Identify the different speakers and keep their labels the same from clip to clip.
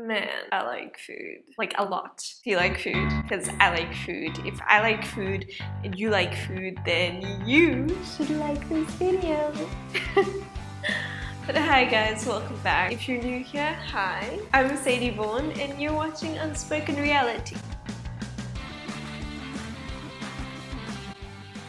Speaker 1: Man, I like food. Like a lot. Do you like food? Because I like food. If I like food and you like food, then you should like this video. But hi guys, welcome back. If you're new here, hi. I'm Sadie-Vaughn and you're watching Unspoken Reality.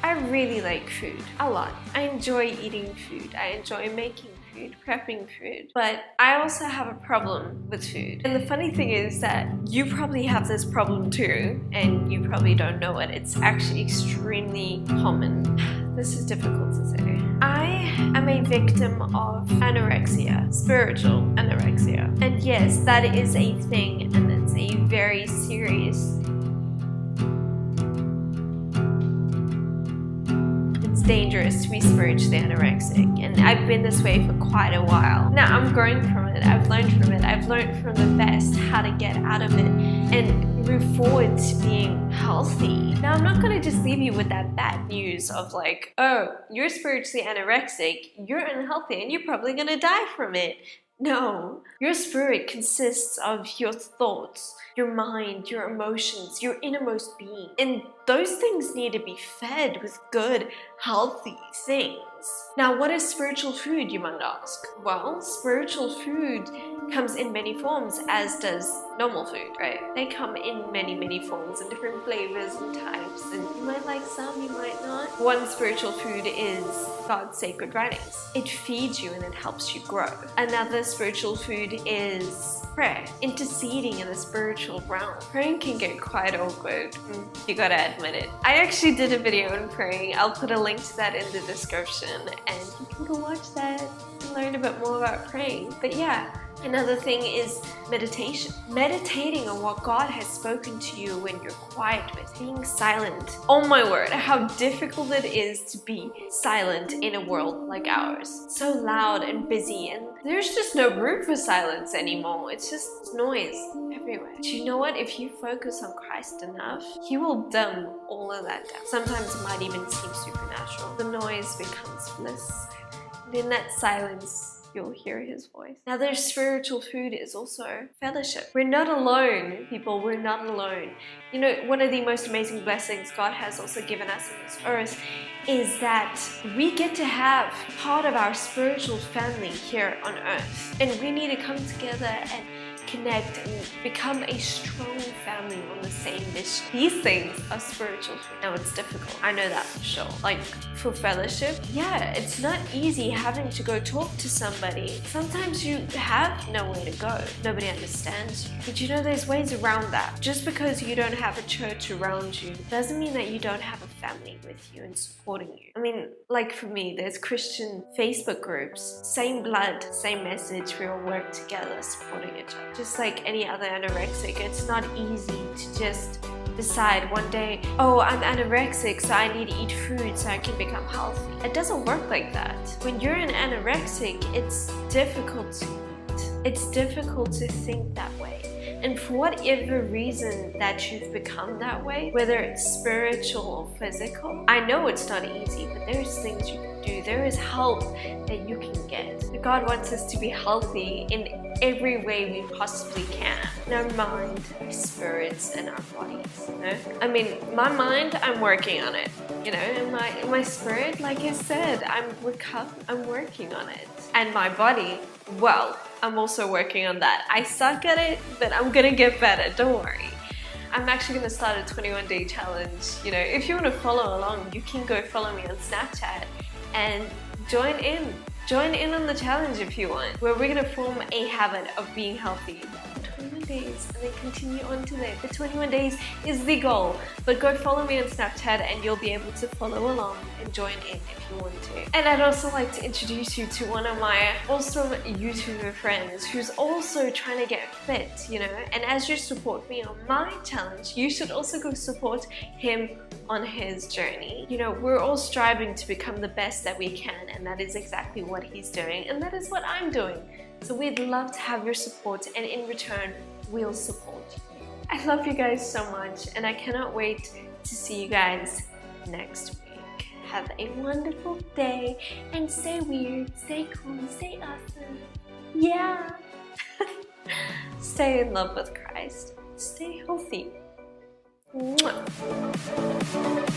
Speaker 1: I really like food, a lot. I enjoy eating food. I enjoy making food, prepping food. But I also have a problem with food. And the funny thing is that you probably have this problem too, and you probably don't know it. It's actually extremely common. This is difficult to say. I am a victim of anorexia, spiritual anorexia. And yes, that is a thing, and it's a very serious dangerous to be spiritually anorexic, and I've been this way for quite a while. Now I'm growing from it, I've learned from it, I've learned from the best how to get out of it and move forward to being healthy. Now I'm not going to just leave you with that bad news of like, oh, you're spiritually anorexic, you're unhealthy, and you're probably going to die from it. No, your spirit consists of your thoughts, your mind, your emotions, your innermost being. And those things need to be fed with good, healthy things. Now, what is spiritual food, you might ask? Well, spiritual food comes in many forms, as does normal food, right? They come in many forms and different flavors and types, and you might like some, you might not. One spiritual food is God's sacred writings. It feeds you and it helps you grow. Another spiritual food is prayer, interceding in the spiritual realm. Praying can get quite awkward, you gotta admit it. I actually did a video on praying. I'll put a link to that in the description and you can go watch that and learn a bit more about praying. But yeah, another thing is meditation. Meditating on what God has spoken to you when you're quiet with, being silent. Oh my word, how difficult it is to be silent in a world like ours. So loud and busy, and there's just no room for silence anymore. It's just noise everywhere. Do you know what? If you focus on Christ enough, He will dumb all of that down. Sometimes it might even seem supernatural. The noise becomes bliss. And in that silence, you'll hear His voice. Now, their spiritual food is also fellowship. We're not alone, people. We're not alone. You know, one of the most amazing blessings God has also given us on this earth is that we get to have part of our spiritual family here on earth. And we need to come together and connect and become a strong family on the same mission. These things are spiritual food. Now, it's difficult. I know that for sure. Like, for fellowship, yeah, it's not easy having to go talk to somebody. Sometimes you have nowhere to go. Nobody understands you. But you know, there's ways around that. Just because you don't have a church around you doesn't mean that you don't have a family with you and supporting you. I mean, like for me, there's Christian Facebook groups. Same blood, same message. We all work together, supporting each other. Just like any other anorexic, it's not easy to just decide one day, oh, I'm anorexic, so I need to eat food so I can become healthy. It doesn't work like that. When you're an anorexic, it's difficult to eat. It's difficult to think that way. And for whatever reason that you've become that way, whether it's spiritual or physical, I know it's not easy, but there's things you can do. There is help that you can get. God wants us to be healthy in every way we possibly can. In our mind, our spirits, and our bodies. You know? I mean, my mind, I'm working on it. You know, and my spirit, like I said, I'm working on it. And my body, well, I'm also working on that. I suck at it, but I'm gonna get better, don't worry. I'm actually gonna start a 21-day challenge. You know, if you wanna follow along, you can go follow me on Snapchat and join in. Join in on the challenge if you want, where we're gonna form a habit of being healthy for 21 days and then continue on to that. The 21 days is the goal, but go follow me on Snapchat and you'll be able to follow along and join in if you want to. And I'd also like to introduce you to one of my awesome YouTuber friends who's also trying to get fit, you know, and as you support me on my challenge, you should also go support him on his journey. You know, we're all striving to become the best that we can, and that is exactly what he's doing, and that is what I'm doing. So we'd love to have your support, and in return, we'll support you. I love you guys so much, and I cannot wait to see you guys next week. Have a wonderful day, and stay weird, stay cool, stay awesome. Yeah! stay in love with Christ. Stay healthy. Mwah.